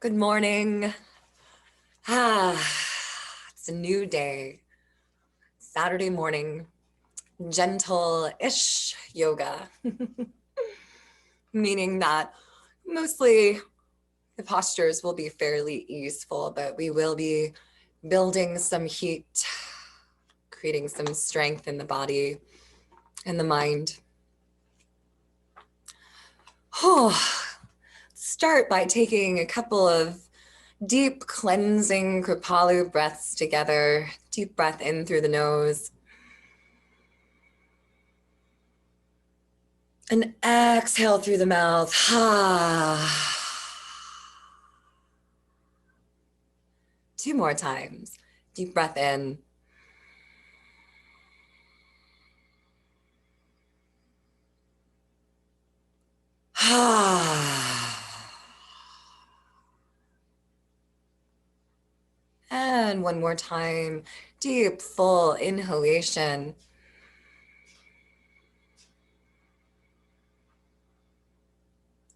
Good morning. It's a new day. Saturday morning, gentle-ish yoga, meaning that mostly the postures will be fairly easeful, but we will be building some heat, creating some strength in the body and the mind. Start by taking a couple of deep cleansing Kripalu breaths together. Deep breath in through the nose. And exhale through the mouth. Two more times. Deep breath in. And one more time. Deep, full inhalation.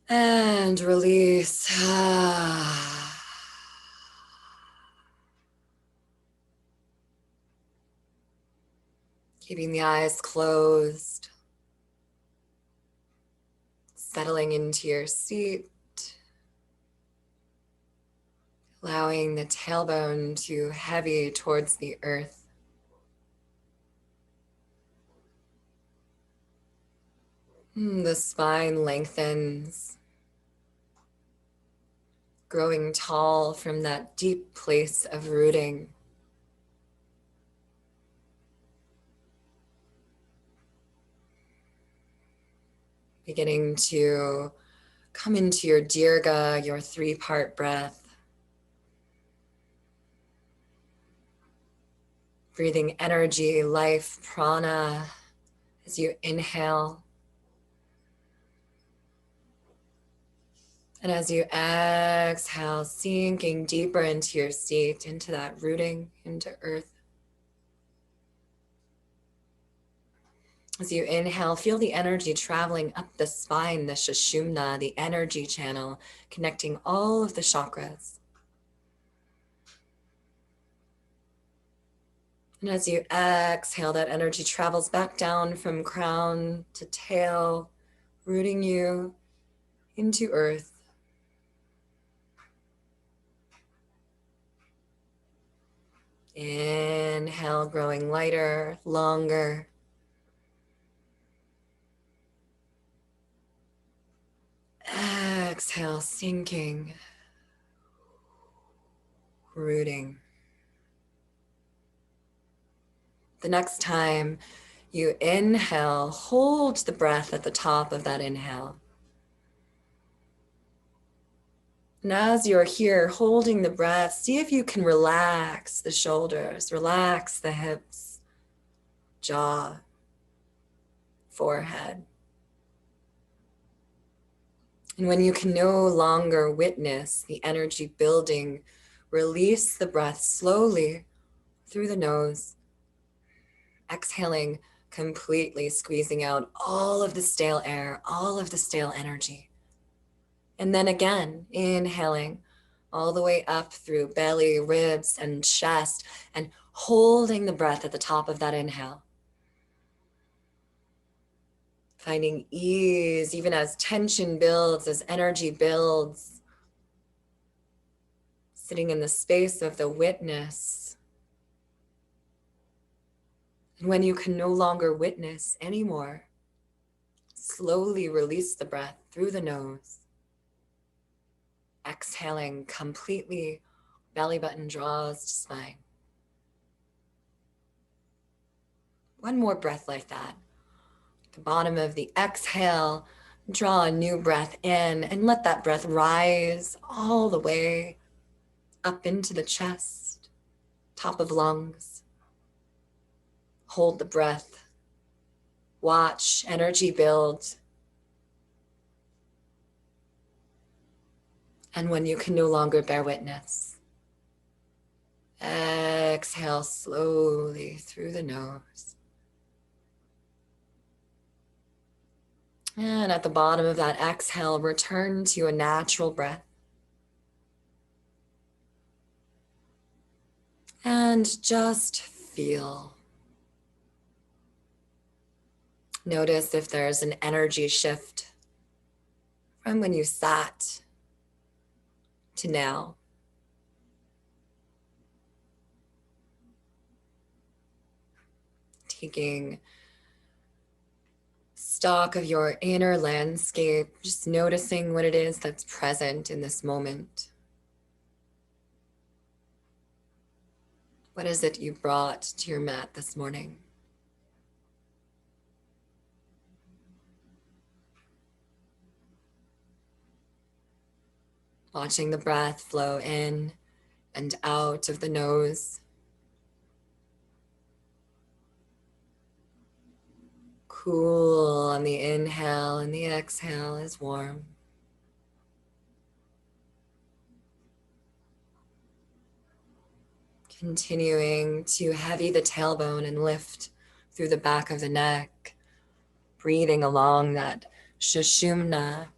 And release. Keeping the eyes closed. Settling into your seat. Allowing the tailbone to heavy towards the earth. The spine lengthens, growing tall from that deep place of rooting. Beginning to come into your dirga, your three-part breath. Breathing energy, life, prana as you inhale. And as you exhale, sinking deeper into your seat, into that rooting, into earth. As you inhale, feel the energy traveling up the spine, the Sushumna, the energy channel, connecting all of the chakras. And as you exhale, that energy travels back down from crown to tail, rooting you into earth. Inhale, growing lighter, longer. Exhale, sinking, rooting. The next time you inhale, hold the breath at the top of that inhale. And as you're here holding the breath, see if you can relax the shoulders, relax the hips, jaw, forehead. And when you can no longer witness the energy building, release the breath slowly through the nose, exhaling completely, squeezing out all of the stale air, all of the stale energy. And then again, inhaling all the way up through belly, ribs, and chest, and holding the breath at the top of that inhale. Finding ease, even as tension builds, as energy builds. Sitting in the space of the witness. And when you can no longer witness anymore, slowly release the breath through the nose. Exhaling completely, belly button draws to spine. One more breath like that. At the bottom of the exhale, draw a new breath in and let that breath rise all the way up into the chest, top of lungs. Hold the breath. Watch energy build. And when you can no longer bear witness, exhale slowly through the nose. And at the bottom of that exhale, return to a natural breath. And just feel. Notice if there's an energy shift from when you sat to now. Taking stock of your inner landscape, just noticing what it is that's present in this moment. What is it you brought to your mat this morning? Watching the breath flow in and out of the nose. Cool on the inhale, and the exhale is warm. Continuing to heavy the tailbone and lift through the back of the neck, breathing along that Shushumna.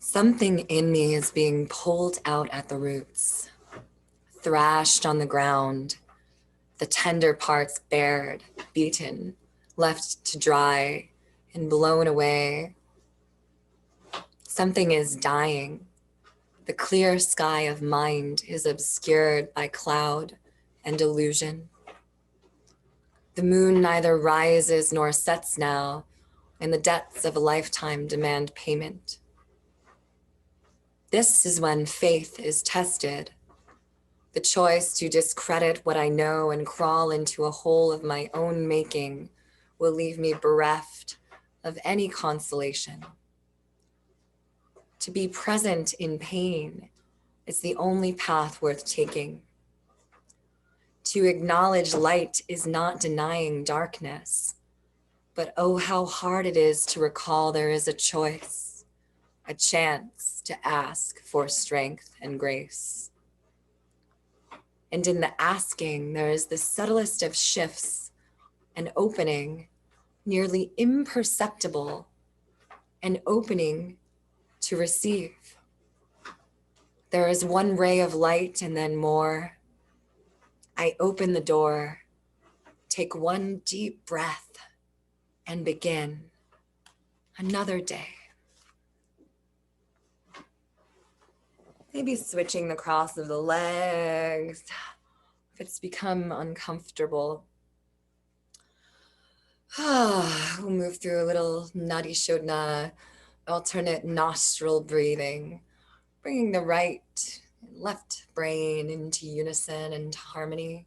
Something in me is being pulled out at the roots, thrashed on the ground, the tender parts bared, beaten, left to dry, and blown away. Something is dying. The clear sky of mind is obscured by cloud and illusion. The moon neither rises nor sets now, and the debts of a lifetime demand payment. This is when faith is tested. The choice to discredit what I know and crawl into a hole of my own making will leave me bereft of any consolation. To be present in pain is the only path worth taking. To acknowledge light is not denying darkness, but oh, how hard it is to recall there is a choice, a chance to ask for strength and grace. And in the asking, there is the subtlest of shifts, an opening, nearly imperceptible, an opening to receive. There is one ray of light and then more. I open the door, take one deep breath, and begin another day. Maybe switching the cross of the legs if it's become uncomfortable. We'll move through a little Nadi Shodhana, alternate nostril breathing, bringing the right and left brain into unison and harmony.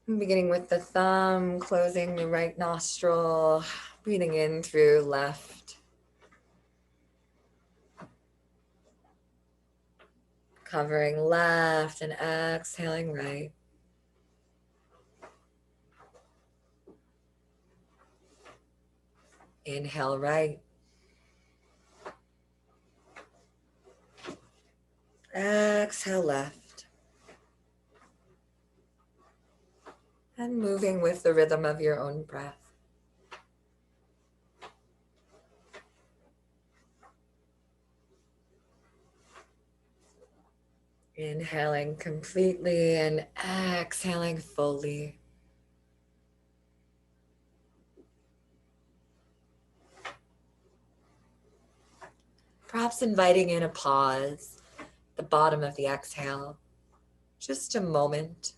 Beginning with the thumb, closing the right nostril, breathing in through left. Covering left and exhaling right. Inhale right. Exhale left. And moving with the rhythm of your own breath. Inhaling completely and exhaling fully. Perhaps inviting in a pause, the bottom of the exhale, just a moment.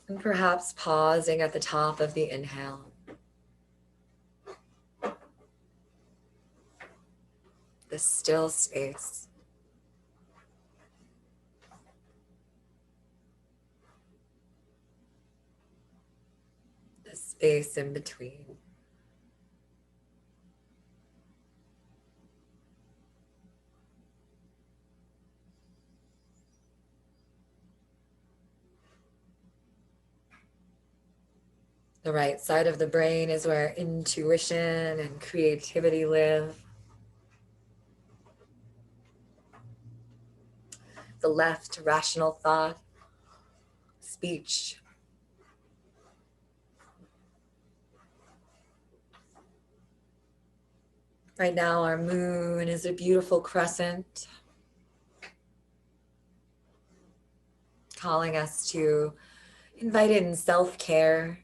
And perhaps pausing at the top of the inhale. The still space. The space in between. The right side of the brain is where intuition and creativity live. the left, rational thought, speech. Right now, our moon is a beautiful crescent, calling us to invite in self-care,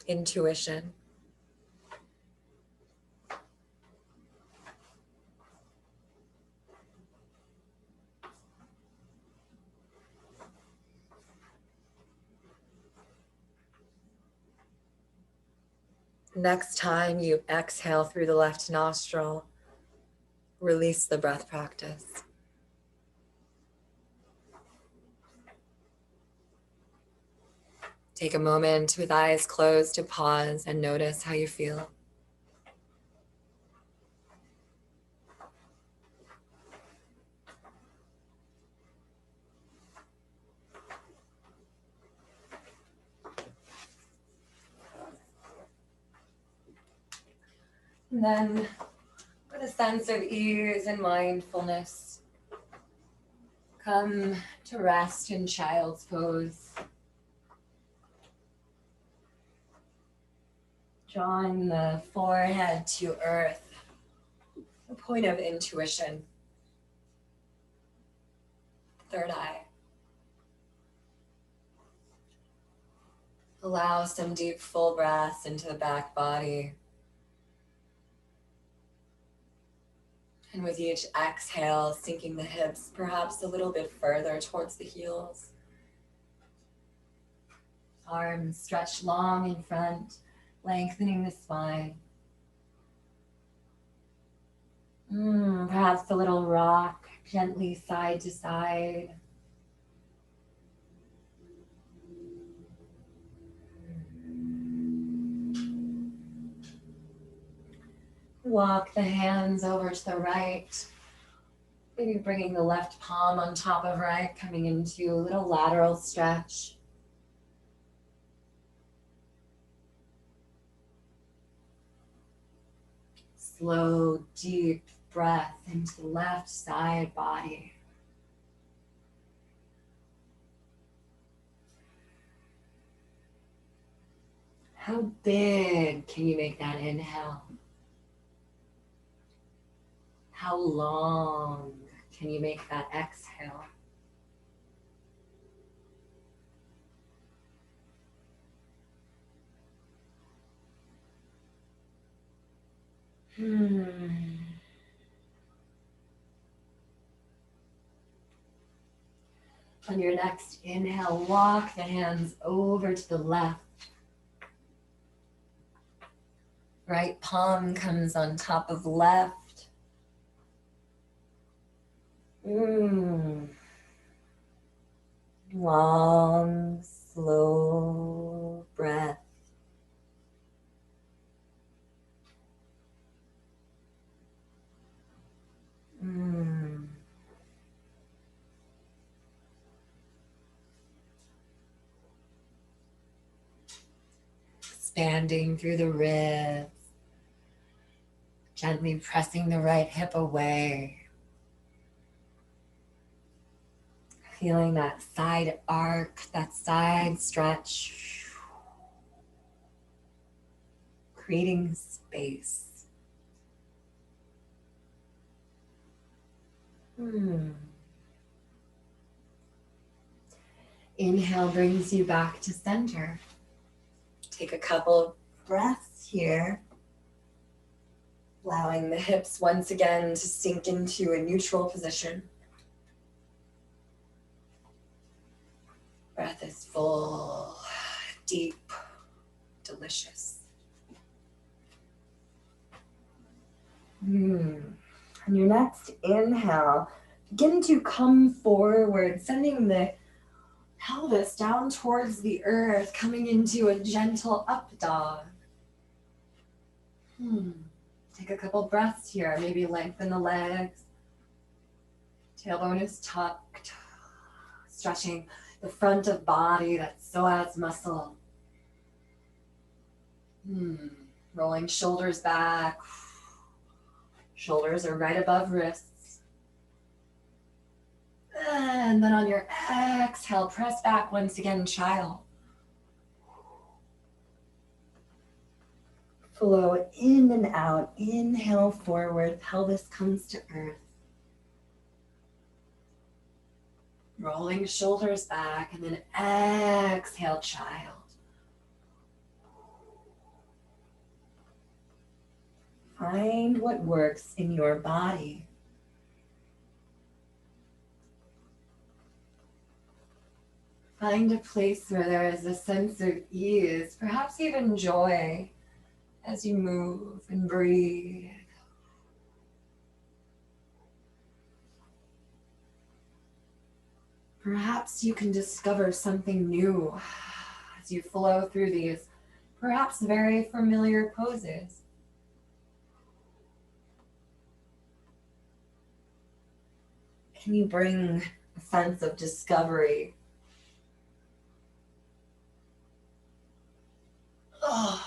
intuition. Next time you exhale through the left nostril, release the breath practice. Take a moment with eyes closed to pause and notice how you feel. And then, with a sense of ease and mindfulness, come to rest in child's pose. Drawing the forehead to earth, a point of intuition. Third eye. Allow some deep full breaths into the back body. And with each exhale, sinking the hips perhaps a little bit further towards the heels. Arms stretched long in front, lengthening the spine. Perhaps a little rock, gently side to side. Walk the hands over to the right. Maybe bringing the left palm on top of right, coming into a little lateral stretch. Slow, deep breath into the left side body. How big can you make that inhale? How long can you make that exhale? On your next inhale, walk the hands over to the left. Right palm comes on top of left. Long, slow breath. Expanding through the ribs. Gently pressing the right hip away. Feeling that side arc, that side stretch. Creating space. Inhale brings you back to center. Take a couple of breaths here. Allowing the hips once again to sink into a neutral position. Breath is full, deep, delicious. On your next inhale, begin to come forward, sending the pelvis down towards the earth, coming into a gentle up dog. Take a couple breaths here, maybe lengthen the legs. Tailbone is tucked, stretching the front of body, that psoas muscle. Rolling shoulders back. Shoulders are right above wrists. And then on your exhale, press back once again, child. Flow in and out. Inhale forward, pelvis comes to earth. Rolling shoulders back, and then exhale, child. Find what works in your body. Find a place where there is a sense of ease, perhaps even joy, as you move and breathe. Perhaps you can discover something new as you flow through these perhaps very familiar poses. Can you bring a sense of discovery? Oh.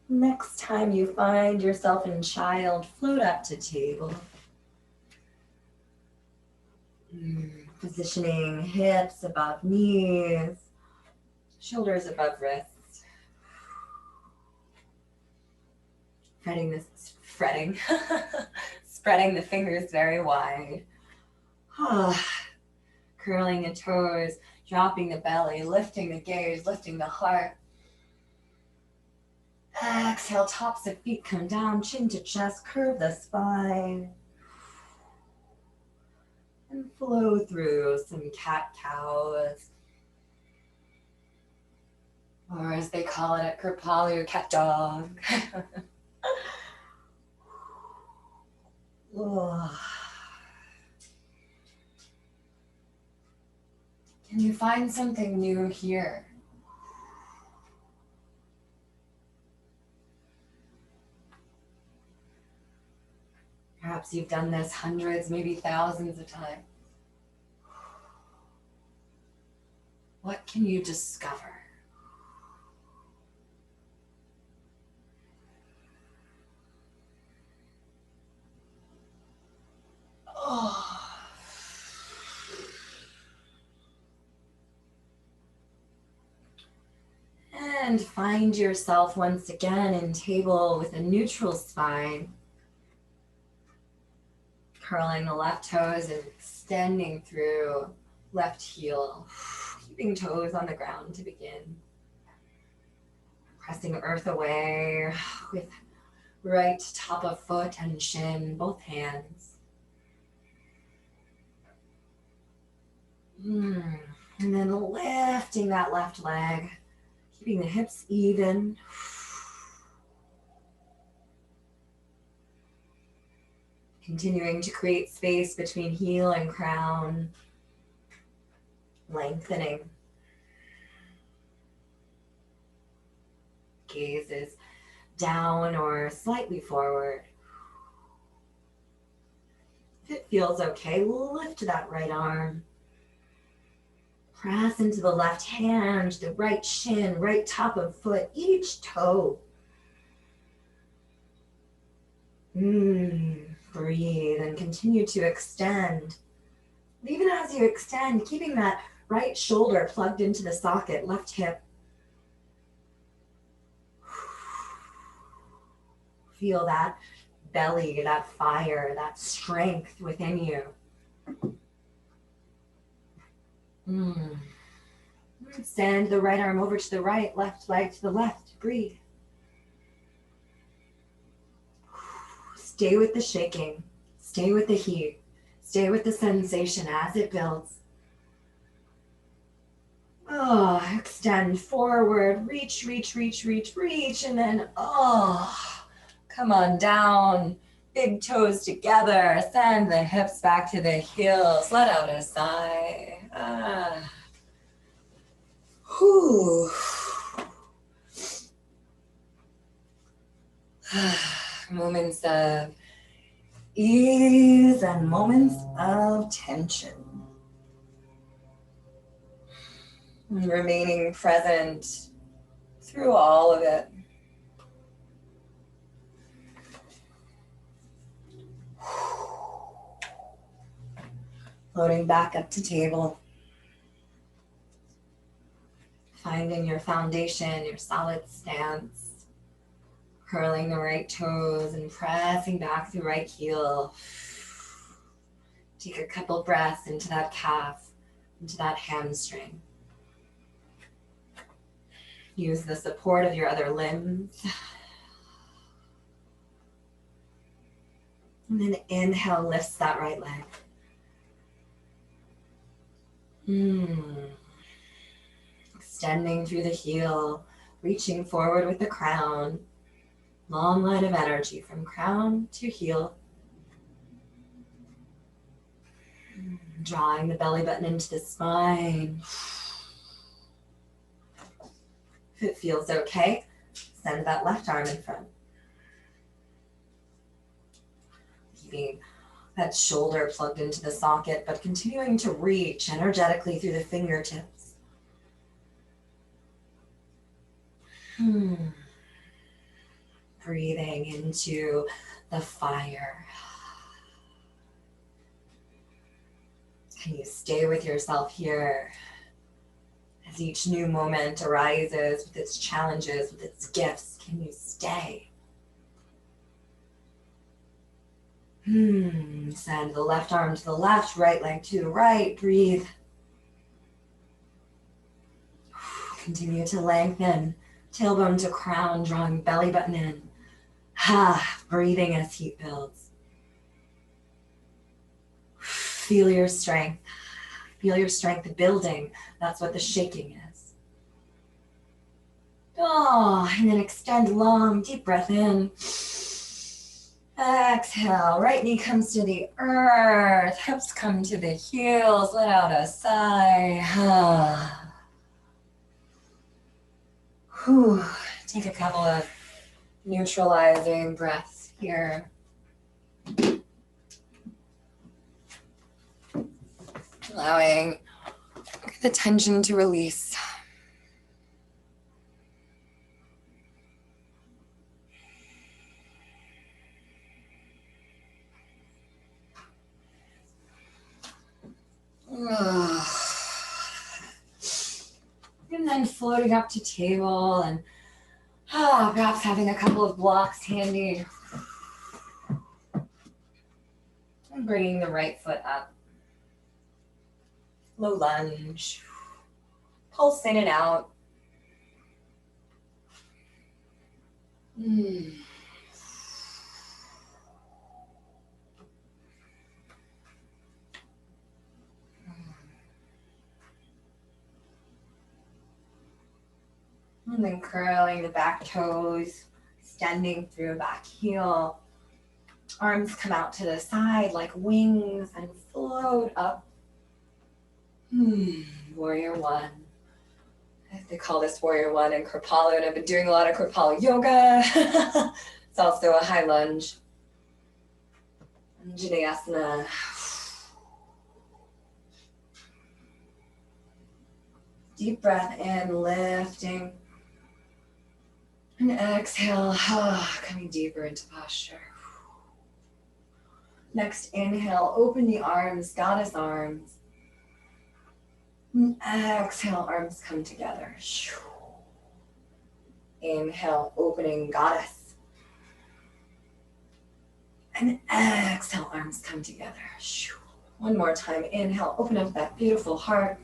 Next time you find yourself in child, float up to table. Positioning hips above knees, shoulders above wrists. Spreading the fingers very wide. Curling the toes, dropping the belly, lifting the gaze, lifting the heart. Exhale, tops of feet come down, chin to chest, curve the spine. And flow through some cat-cows. Or as they call it at Kripalu, cat dog. Can you find something new here? Perhaps you've done this hundreds, maybe thousands of times. What can you discover? And find yourself once again in table with a neutral spine. Curling the left toes and extending through left heel. Keeping toes on the ground to begin. Pressing earth away with right top of foot and shin, both hands. And then lifting that left leg, keeping the hips even. Continuing to create space between heel and crown. Lengthening. Gaze is down or slightly forward. If it feels okay, lift that right arm. Press into the left hand, the right shin, right top of foot, each toe. Breathe and continue to extend. Even as you extend, keeping that right shoulder plugged into the socket, left hip. Feel that belly, that fire, that strength within you. Send the right arm over to the right, left leg to the left. Breathe. Stay with the shaking. Stay with the heat. Stay with the sensation as it builds. Extend forward. Reach, reach, reach, reach, reach. And then, come on down. Big toes together. Send the hips back to the heels. Let out a sigh. Moments of ease and moments of tension. Remaining present through all of it. Floating back up to table. Finding your foundation, your solid stance. Curling the right toes and pressing back through right heel. Take a couple breaths into that calf, into that hamstring. Use the support of your other limbs. And then inhale, lifts that right leg. Extending through the heel, reaching forward with the crown. Long line of energy from crown to heel. Drawing the belly button into the spine. If it feels okay, send that left arm in front. Keeping that shoulder plugged into the socket, but continuing to reach energetically through the fingertips. Breathing into the fire. Can you stay with yourself here as each new moment arises with its challenges, with its gifts? Can you stay? Send the left arm to the left, right leg to the right. Breathe. Continue to lengthen. Tailbone to crown, drawing belly button in. Breathing as heat builds. Feel your strength. Feel your strength building. That's what the shaking is. And then extend long, deep breath in. Exhale, right knee comes to the earth, hips come to the heels, let out a sigh. Take a couple of neutralizing breaths here. Allowing the tension to release. And then floating up to table and perhaps having a couple of blocks handy. And bringing the right foot up. Low lunge. Pulse in and out. And then curling the back toes, extending through a back heel. Arms come out to the side like wings and float up. Warrior one. They call this Warrior one in Kripalu, and I've been doing a lot of Kripalu yoga. It's also a high lunge. Anjaneyasana. Deep breath in, lifting. And exhale, coming deeper into posture. Next inhale, open the arms, goddess arms. And exhale, arms come together. Inhale, opening goddess. And exhale, arms come together. One more time, inhale, open up that beautiful heart.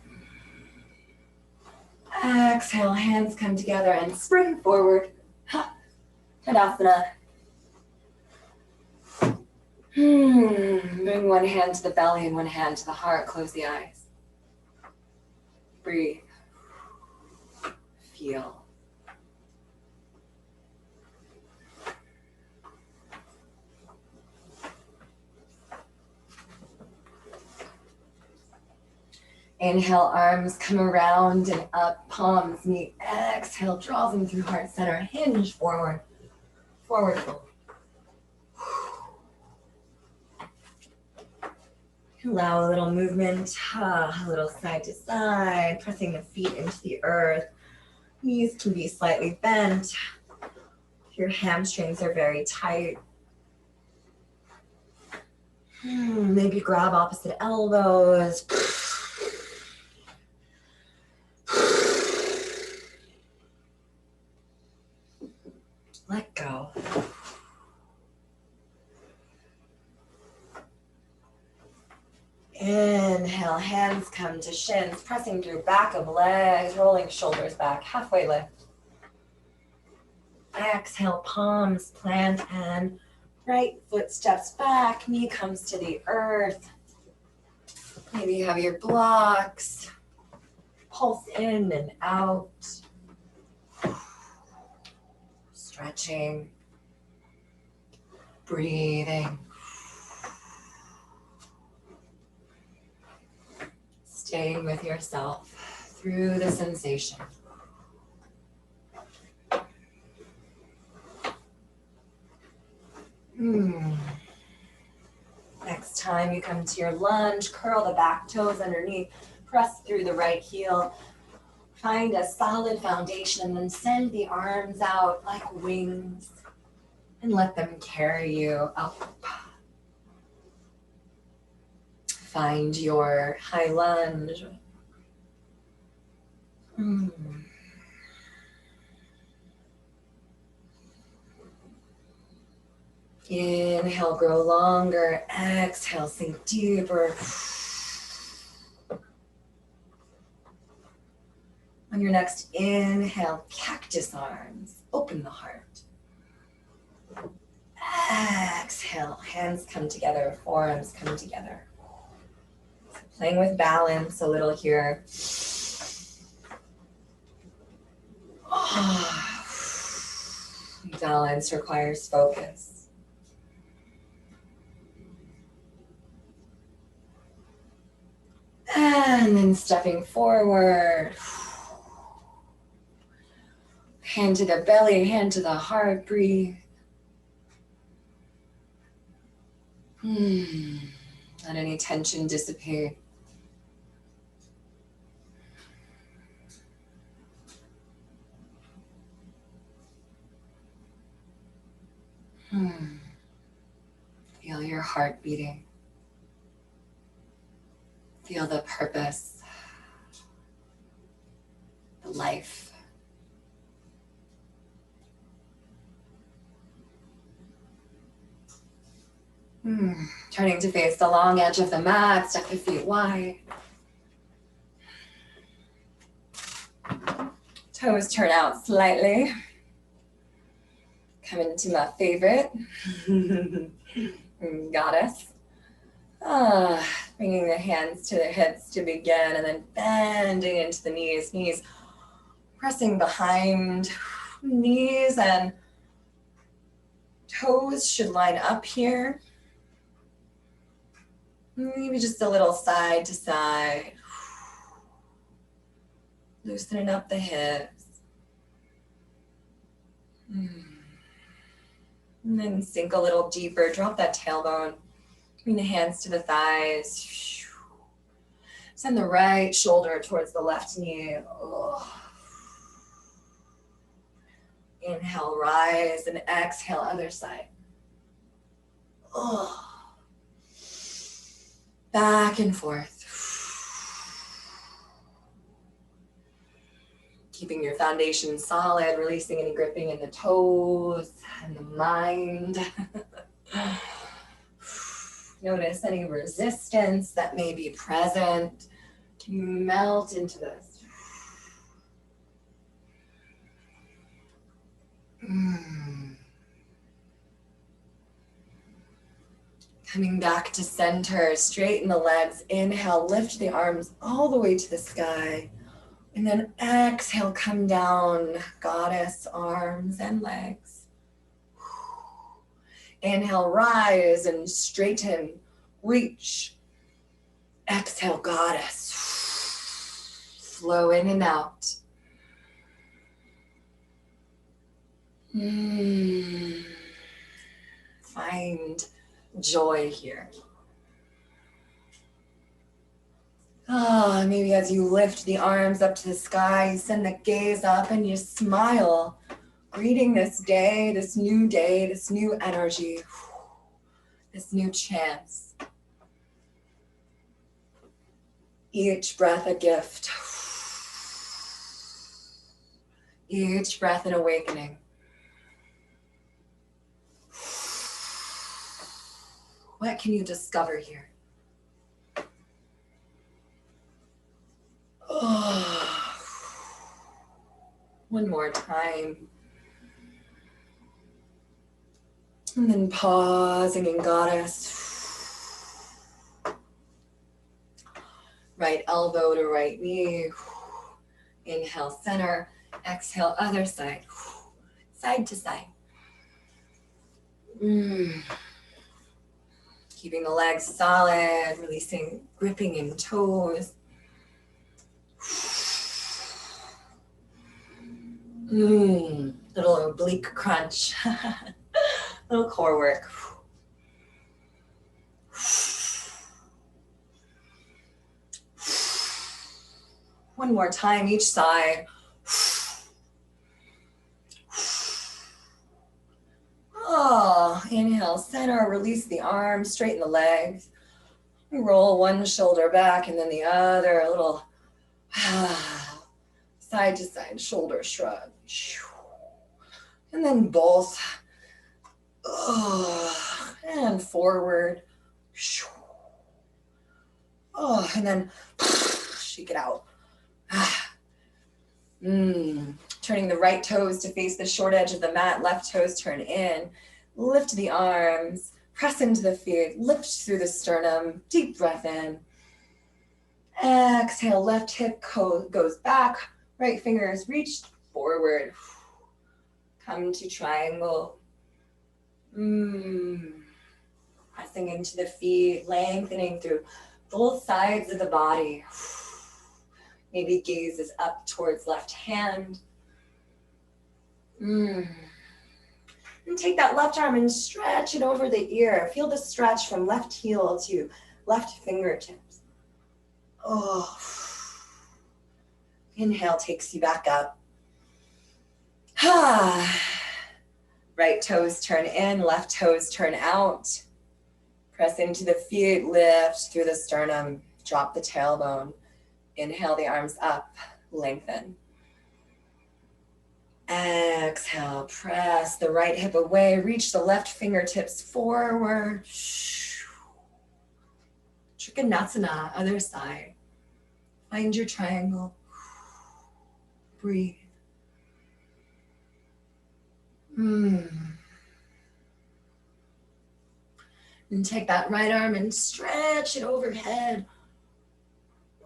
Exhale, hands come together and spring forward. Tadasana. Bring one hand to the belly and one hand to the heart. Close the eyes. Breathe. Feel. Inhale, arms come around and up, palms meet. Exhale, draw them through heart center. Hinge forward. Forward fold. Allow a little movement, a little side to side, pressing the feet into the earth. Knees can be slightly bent. If your hamstrings are very tight, maybe grab opposite elbows. Let go. Inhale, hands come to shins, pressing through back of legs, rolling shoulders back, halfway lift. Exhale, palms plant and right foot steps back, knee comes to the earth. Maybe you have your blocks. Pulse in and out. Stretching. Breathing. Staying with yourself through the sensation. Next time you come to your lunge, curl the back toes underneath, press through the right heel. Find a solid foundation and then send the arms out like wings and let them carry you up. Find your high lunge. Inhale, grow longer. Exhale, sink deeper. On your next inhale, cactus arms. Open the heart. Exhale, hands come together, forearms come together. Playing with balance a little here. Balance requires focus. And then stepping forward. Hand to the belly, hand to the heart, breathe. Let any tension dissipate. Feel your heart beating. Feel the purpose, the life. Turning to face the long edge of the mat, step the feet wide. Toes turn out slightly. Come into my favorite, goddess. Bringing the hands to the hips to begin and then bending into the knees. Knees pressing behind, knees and toes should line up here. Maybe just a little side to side. Loosening up the hips. And then sink a little deeper. Drop that tailbone. Bring the hands to the thighs. Send the right shoulder towards the left knee. Inhale, rise, and exhale, other side. Back and forth. Keeping your foundation solid, releasing any gripping in the toes and the mind. Notice any resistance that may be present. Can you melt into this? Coming back to center, straighten the legs. Inhale, lift the arms all the way to the sky. And then exhale, come down, goddess, arms and legs. Inhale, rise and straighten, reach. Exhale, goddess. Flow in and out. Find joy here. Ah, maybe as you lift the arms up to the sky, you send the gaze up and you smile, greeting this day, this new energy, this new chance. Each breath a gift. Each breath an awakening. What can you discover here? Oh. One more time. And then pausing in goddess. Right elbow to right knee. Inhale, center. Exhale, other side. Side to side. Keeping the legs solid, releasing, gripping in toes. Little oblique crunch. Little core work. One more time, each side. Oh, inhale, center, release the arms, straighten the legs. Roll one shoulder back and then the other, a little side to side shoulder shrug. And then both. And forward. And then shake it out. Turning the right toes to face the short edge of the mat, left toes turn in. Lift the arms, press into the feet, lift through the sternum, deep breath in. Exhale, left hip goes back, right fingers reach forward. Come to triangle. Pressing into the feet, lengthening through both sides of the body. Maybe gaze is up towards left hand. And take that left arm and stretch it over the ear. Feel the stretch from left heel to left fingertips. Inhale takes you back up. Right toes turn in, left toes turn out. Press into the feet, lift through the sternum, drop the tailbone. Inhale the arms up, lengthen. Exhale, press the right hip away, reach the left fingertips forward. Trikonasana, other side. Find your triangle. Breathe. And take that right arm and stretch it overhead,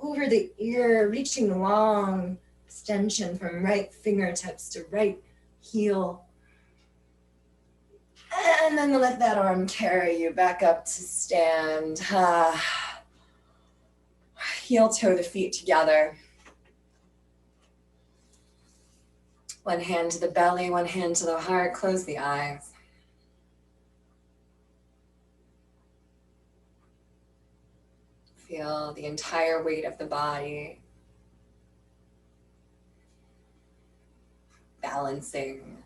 over the ear, reaching long extension from right fingertips to right heel. And then let that arm carry you back up to stand. Heel toe the feet together. One hand to the belly, one hand to the heart. Close the eyes. Feel the entire weight of the body balancing.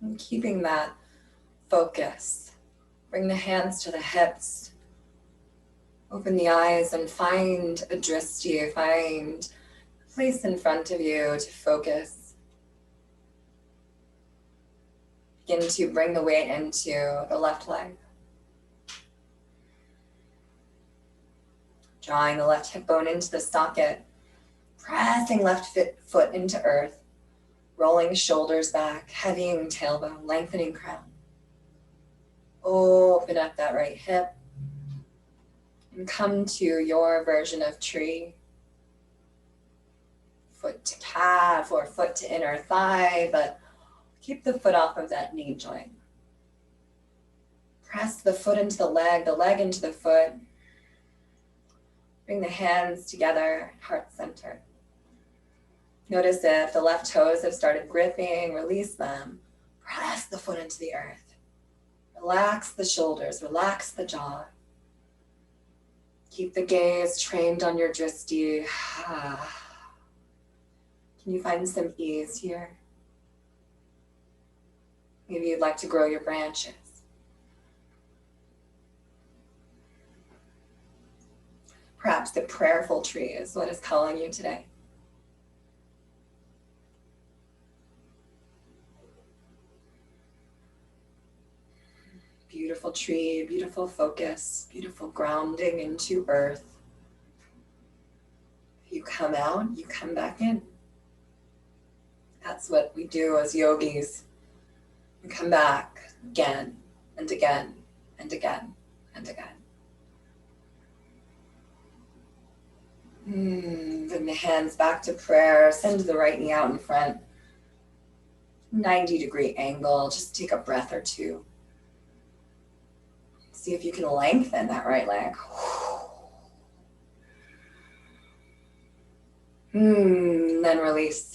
And keeping that focus. Bring the hands to the hips. Open the eyes and find a drishti, find a place in front of you to focus. Begin to bring the weight into the left leg. Drawing the left hip bone into the socket. Pressing left foot into earth. Rolling shoulders back, heavying tailbone, lengthening crown. Open up that right hip. And come to your version of tree. Foot to calf or foot to inner thigh, but keep the foot off of that knee joint. Press the foot into the leg into the foot. Bring the hands together, heart center. Notice if the left toes have started gripping, release them. Press the foot into the earth. Relax the shoulders, relax the jaw. Keep the gaze trained on your drishti. Can you find some ease here? Maybe you'd like to grow your branches. Perhaps the prayerful tree is what is calling you today. Beautiful tree, beautiful focus, beautiful grounding into earth. You come out, you come back in. That's what we do as yogis. We come back again and again and again and again. Bring the hands back to prayer. Send the right knee out in front. 90-degree angle. Just take a breath or two. See if you can lengthen that right leg. Then release.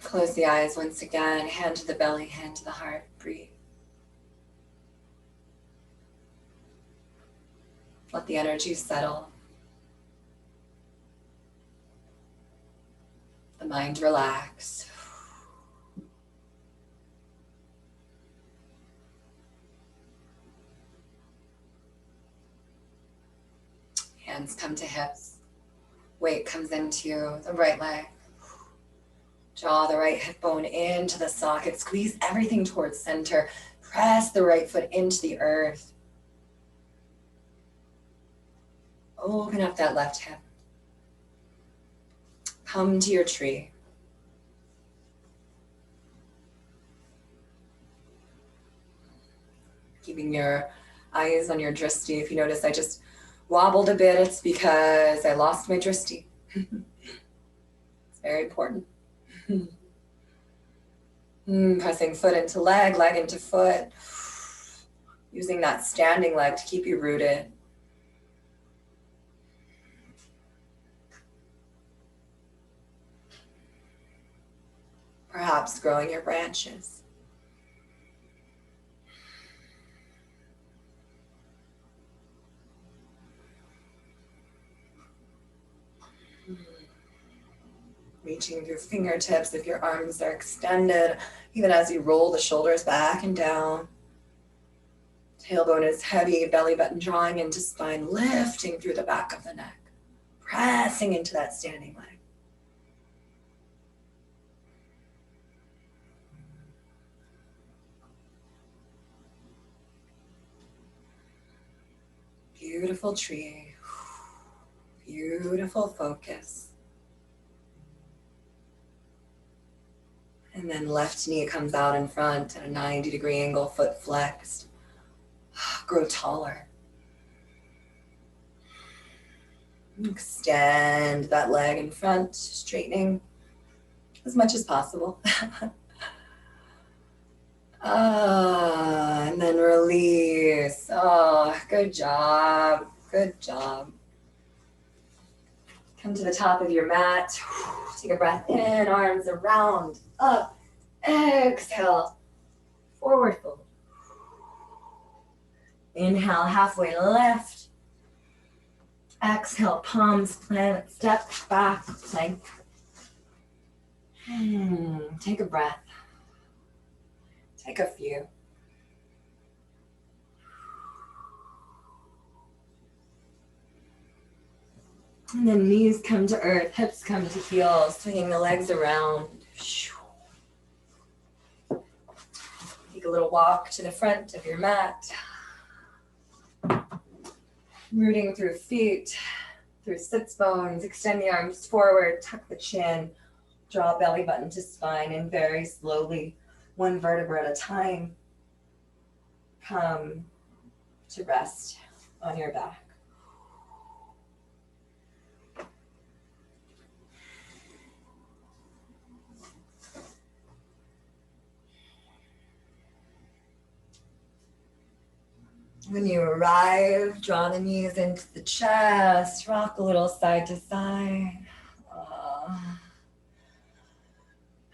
Close the eyes once again. Hand to the belly, hand to the heart. Breathe. Let the energy settle. The mind relax. Hands come to hips. Weight comes into the right leg. Draw the right hip bone into the socket. Squeeze everything towards center. Press the right foot into the earth. Open up that left hip. Come to your tree. Keeping your eyes on your drishti. If you notice, I just wobbled a bit. It's because I lost my drishti. It's very important. Pressing foot into leg, leg into foot. Using that standing leg to keep you rooted. Perhaps growing your branches. Reaching through fingertips if your arms are extended, even as you roll the shoulders back and down. Tailbone is heavy, belly button drawing into spine, lifting through the back of the neck, pressing into that standing leg. Beautiful tree, beautiful focus. And then left knee comes out in front at a 90-degree angle, foot flexed. Grow taller. Extend that leg in front, straightening as much as possible. And then release. Oh, good job. Good job. Come to the top of your mat. Take a breath in, arms around, up. Exhale, forward fold. Inhale, halfway lift. Exhale, palms plant, step back, plank. Take a breath. Take a few. And then knees come to earth, hips come to heels, swinging the legs around. Take a little walk to the front of your mat. Rooting through feet, through sits bones, extend the arms forward, tuck the chin, draw belly button to spine, and very slowly, one vertebra at a time, come to rest on your back. When you arrive, draw the knees into the chest, rock a little side to side.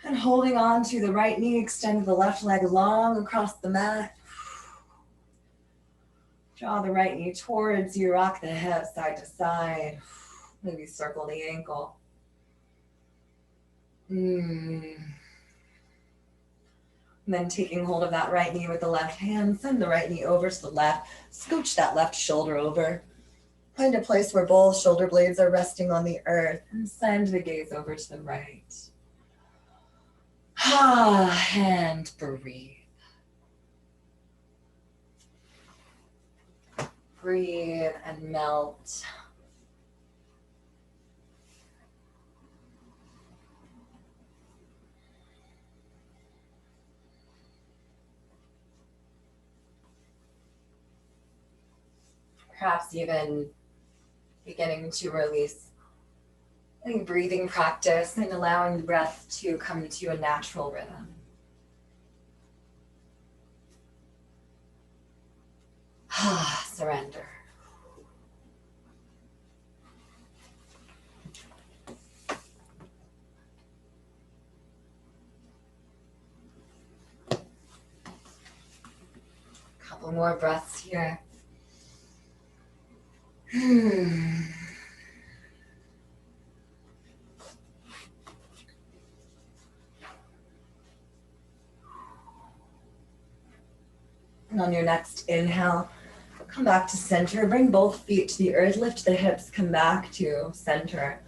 And holding on to the right knee, extend the left leg long across the mat. Draw the right knee towards you, rock the hip side to side. Maybe circle the ankle. And then taking hold of that right knee with the left hand, send the right knee over to the left, scooch that left shoulder over. Find a place where both shoulder blades are resting on the earth and send the gaze over to the right. And breathe. Breathe and melt. Perhaps even beginning to release any breathing practice and allowing the breath to come to a natural rhythm. Surrender. Couple more breaths here. And on your next inhale, come back to center. Bring both feet to the earth. Lift the hips. Come back to center.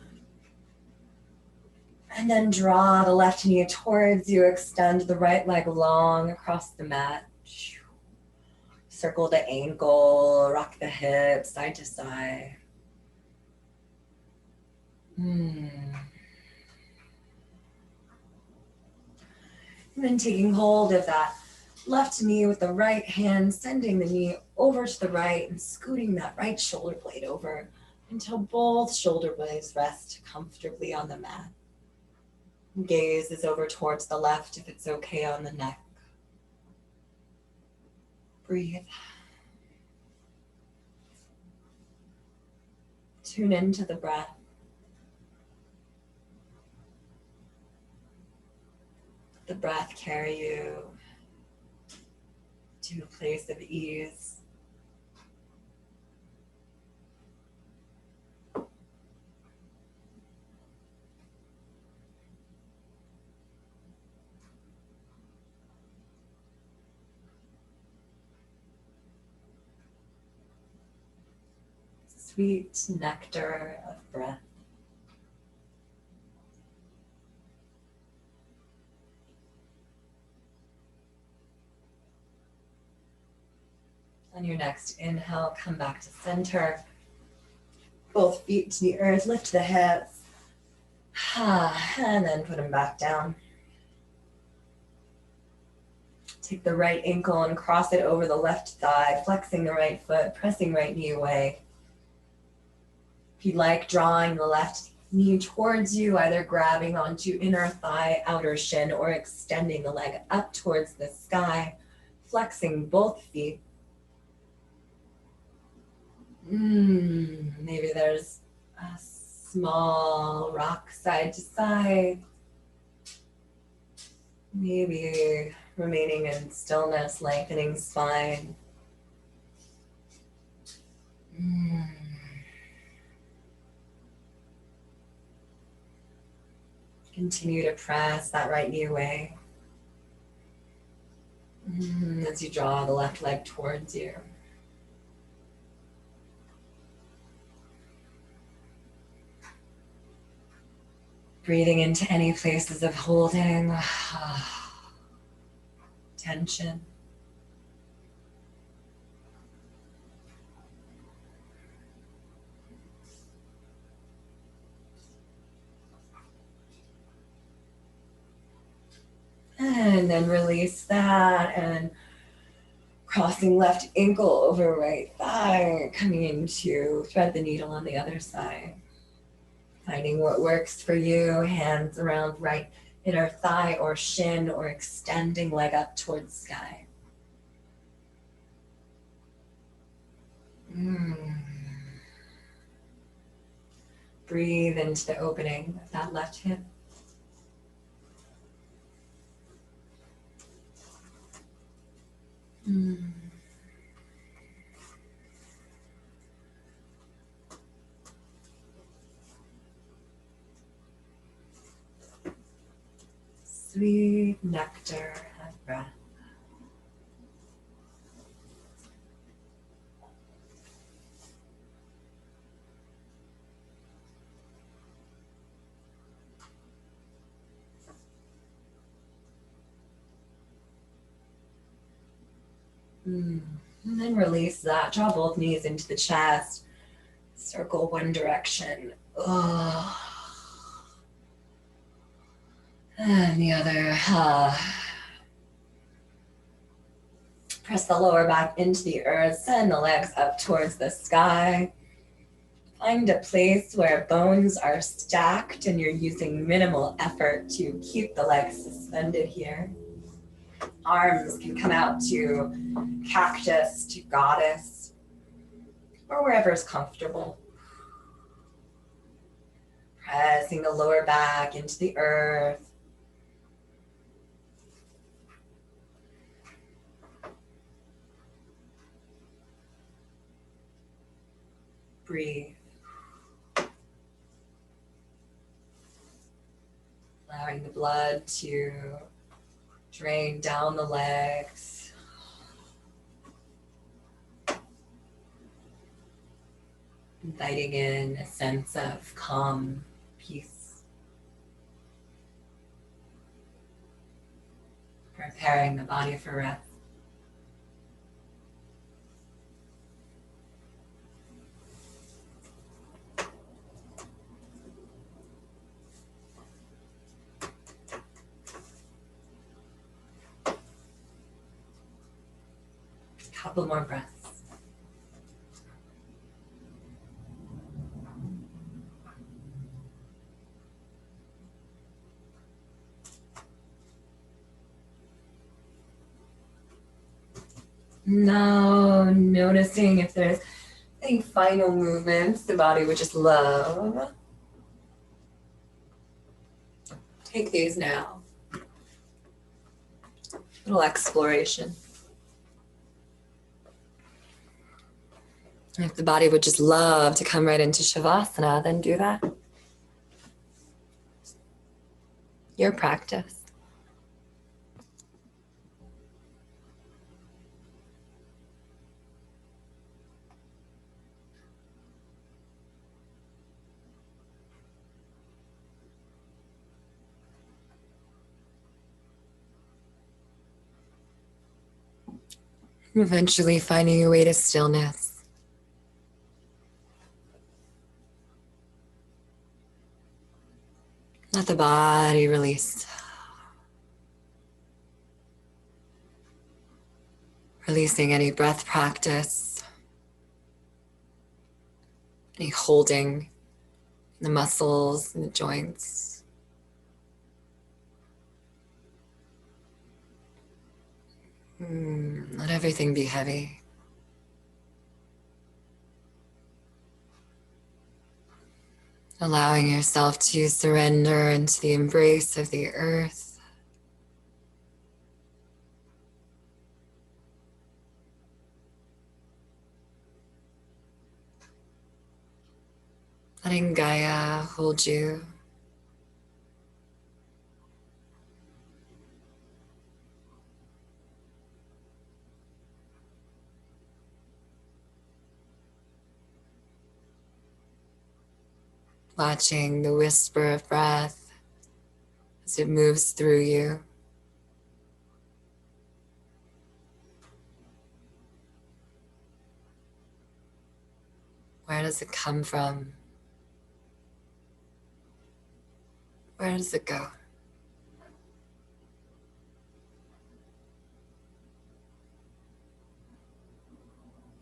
And then draw the left knee towards you. Extend the right leg long across the mat. Circle the ankle. Rock the hips side to side. And then taking hold of that left knee with the right hand, sending the knee over to the right and scooting that right shoulder blade over until both shoulder blades rest comfortably on the mat. Gaze is over towards the left if it's okay on the neck. Breathe. Tune into the breath. Let the breath carry you to a place of ease. Sweet nectar of breath. On your next inhale, come back to center. Both feet to the earth, lift the hips. And then put them back down. Take the right ankle and cross it over the left thigh, flexing the right foot, pressing right knee away. If you'd like, drawing the left knee towards you, either grabbing onto inner thigh, outer shin, or extending the leg up towards the sky, flexing both feet. Maybe there's a small rock side to side. Maybe remaining in stillness, lengthening spine. Continue to press that right knee away as you draw the left leg towards you. Breathing into any places of holding, tension. And then release that and crossing left ankle over right thigh, coming into thread the needle on the other side. Finding what works for you, hands around right inner thigh or shin, or extending leg up towards sky. breathe into the opening of that left hip. Sweet nectar of breath. And then release that. Draw both knees into the chest. Circle one direction. And the other. Press the lower back into the earth. Send the legs up towards the sky. Find a place where bones are stacked and you're using minimal effort to keep the legs suspended here. Arms can come out to cactus, to goddess, or wherever is comfortable. Pressing the lower back into the earth. Breathe. Allowing the blood to drain down the legs. Inviting in a sense of calm, peace. Preparing the body for rest. Couple more breaths. Now noticing if there's any final movements the body would just love. Take these now. Little exploration. If the body would just love to come right into Shavasana, then do that. Your practice. Eventually finding your way to stillness. Let the body release. Releasing any breath practice, any holding in the muscles and the joints. Let everything be heavy. Allowing yourself to surrender into the embrace of the earth. Letting Gaia hold you. Watching the whisper of breath as it moves through you. Where does it come from? Where does it go?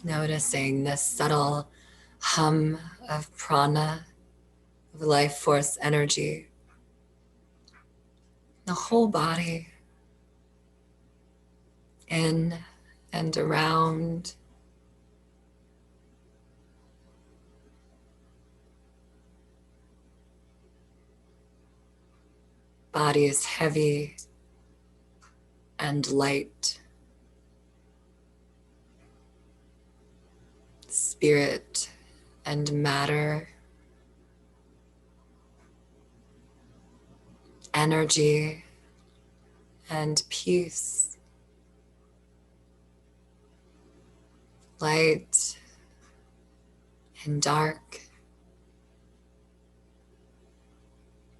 Noticing the subtle hum of prana, of life force energy. The whole body, in and around. Body is heavy and light. Spirit and matter. Energy and peace. Light and dark.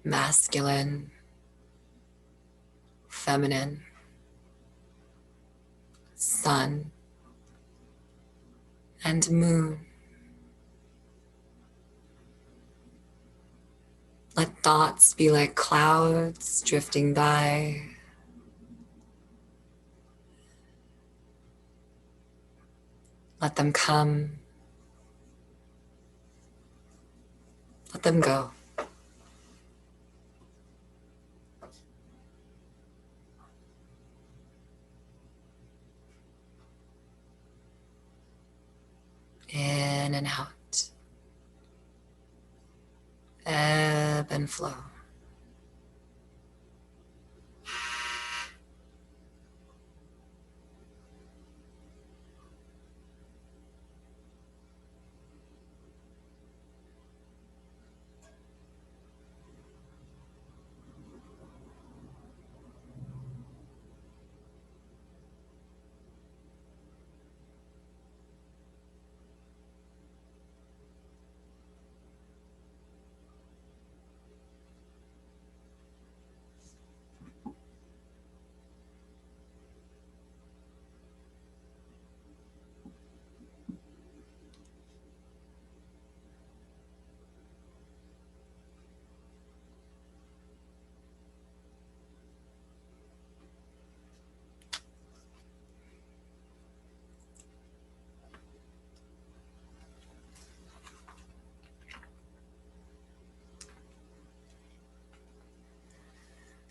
Masculine, feminine, sun and moon. Let thoughts be like clouds drifting by. Let them come. Let them go. In and out. Ebb and flow.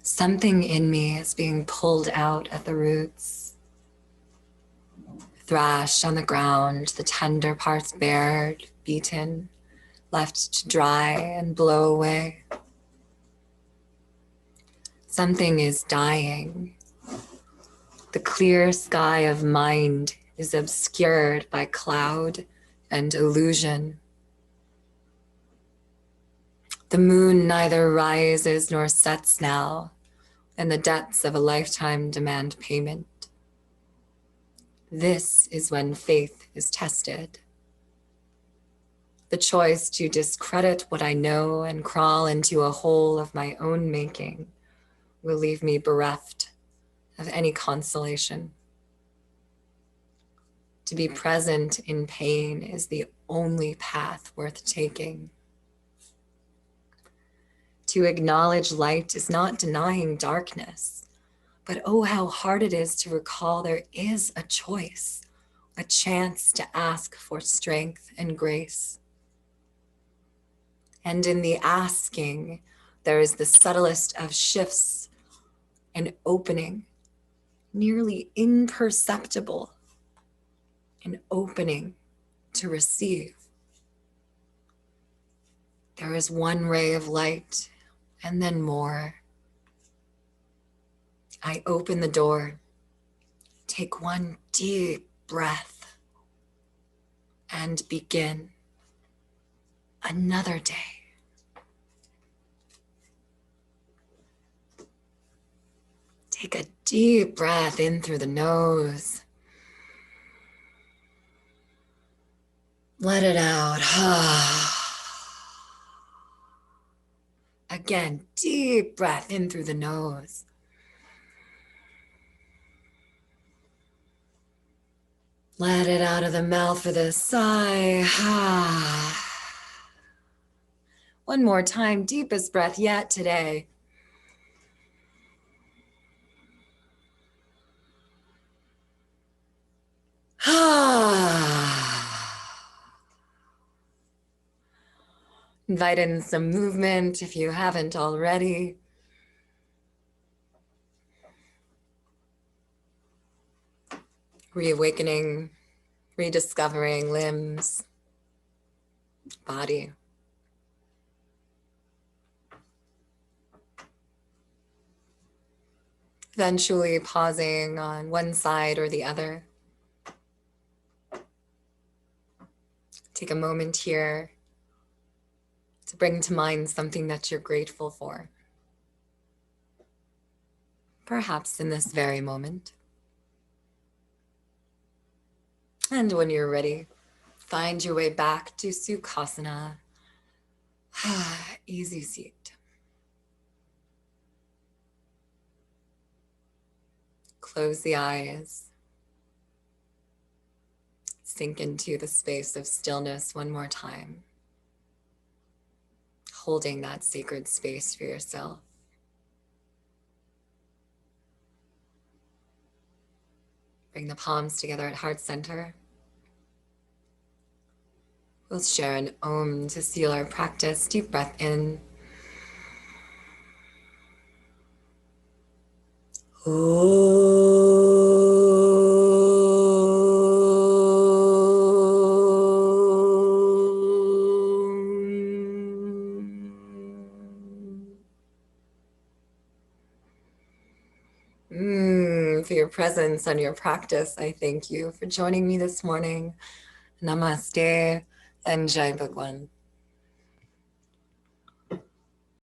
Something in me is being pulled out at the roots, thrashed on the ground, the tender parts bared, beaten, left to dry and blow away. Something is dying. The clear sky of mind is obscured by cloud and illusion. The moon neither rises nor sets now, and the debts of a lifetime demand payment. This is when faith is tested. The choice to discredit what I know and crawl into a hole of my own making will leave me bereft of any consolation. To be present in pain is the only path worth taking. To acknowledge light is not denying darkness, but oh, how hard it is to recall there is a choice, a chance to ask for strength and grace. And in the asking, there is the subtlest of shifts and opening, nearly imperceptible, an opening to receive. There is one ray of light and then more. I open the door, take one deep breath, and begin another day. Take a deep breath in through the nose. Let it out. Again, deep breath in through the nose. Let it out of the mouth with a sigh. One more time, deepest breath yet today. Invite in some movement if you haven't already. Reawakening, rediscovering limbs, body. Eventually pausing on one side or the other. Take a moment here to bring to mind something that you're grateful for. Perhaps in this very moment. And when you're ready, find your way back to Sukhasana. Easy seat. Close the eyes. Sink into the space of stillness one more time. Holding that sacred space for yourself. Bring the palms together at heart center. We'll share an Om to seal our practice. Deep breath in. For your presence and your practice, I thank you for joining me this morning. Namaste and Jai Bhagwan.